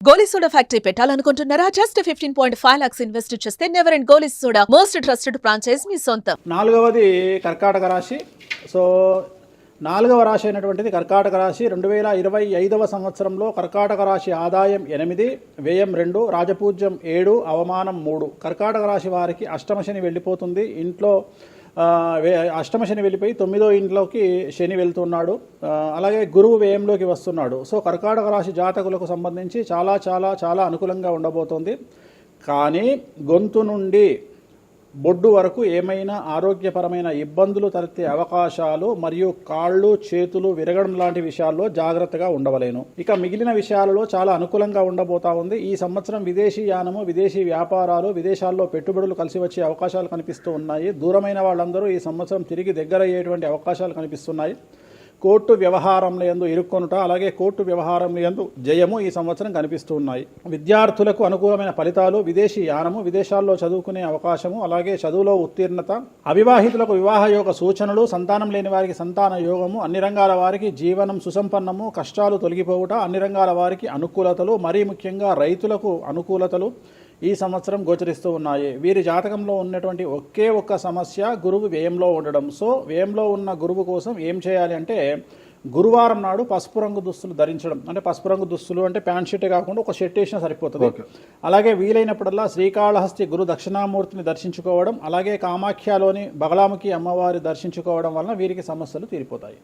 గోలీ soda factory పెట్టాలనుకుంటున్నారా? Just 15.5 lakhs invest చేస్తే నెవర్ అండ్ Goli soda most trusted franchise మీ సొంతం. నాలుగవది కర్కాటక రాశి. సో నాలుగవ రాశి అయినటువంటిది కర్కాటక రాశి. 2025వ సంవత్సరంలో కర్కాటక రాశి ఆదాయం 8, వ్యయం 2, రాజపూజ్యం 7, అవమానం 3. కర్కాటక రాశి వారికి అష్టమ శని వెళ్ళిపోతుంది. ఇంట్లో అష్టమ శని వెళ్ళిపోయి 9వ ఇంట్లోకి శని వెళ్తున్నాడు. అలాగే గురువు వ్యయంలోకి వస్తున్నాడు. సో కర్కాటక రాశి జాతకులకు సంబంధించి చాలా చాలా చాలా అనుకూలంగా ఉండబోతోంది. కానీ గొంతు నుండి బొడ్డు వరకు ఏమైనా ఆరోగ్యపరమైన ఇబ్బందులు తలెత్తే అవకాశాలు మరియు కాళ్ళు చేతులు విరగడం లాంటి విషయాల్లో జాగ్రత్తగా ఉండవలేను. ఇక మిగిలిన విషయాలలో చాలా అనుకూలంగా ఉండబోతా ఉంది. ఈ సంవత్సరం విదేశీ యానము, విదేశీ వ్యాపారాలు, విదేశాల్లో పెట్టుబడులు కలిసి వచ్చే అవకాశాలు కనిపిస్తూ ఉన్నాయి. దూరమైన వాళ్ళందరూ ఈ సంవత్సరం తిరిగి దగ్గరయ్యేటువంటి అవకాశాలు కనిపిస్తున్నాయి. కోర్టు వ్యవహారంలో యందు ఇరుక్కొనుట, అలాగే కోర్టు వ్యవహారంలో యందు జయము ఈ సంవత్సరం కనిపిస్తూ ఉన్నాయి. విద్యార్థులకు అనుకూలమైన ఫలితాలు, విదేశీ యానము, విదేశాల్లో చదువుకునే అవకాశము, అలాగే చదువులో ఉత్తీర్ణత, అవివాహితులకు వివాహ యోగ సూచనలు, సంతానం లేని వారికి సంతాన యోగము, అన్ని రంగాల వారికి జీవనం సుసంపన్నము, కష్టాలు తొలగిపోవుట, అన్ని రంగాల వారికి అనుకూలతలు, మరీ ముఖ్యంగా రైతులకు అనుకూలతలు ఈ సంవత్సరం గోచరిస్తూ ఉన్నాయి. వీరి జాతకంలో ఉన్నటువంటి ఒకే ఒక్క సమస్య గురువు వ్యయంలో ఉండడం. సో వ్యయంలో ఉన్న గురువు కోసం ఏం చేయాలి అంటే గురువారం నాడు పసుపు రంగు దుస్తులు ధరించడం. అంటే పసుపు రంగు దుస్తులు అంటే ప్యాంట్ షర్టే కాకుండా ఒక షర్ట్ వేసినా సరిపోతుంది. అలాగే వీలైనప్పుడల్లా శ్రీకాళహస్తి గురు దక్షిణామూర్తిని దర్శించుకోవడం, అలాగే కామాఖ్యలోని బగలాముఖి అమ్మవారి దర్శించుకోవడం వలన వీరికి సమస్యలు తీరిపోతాయి.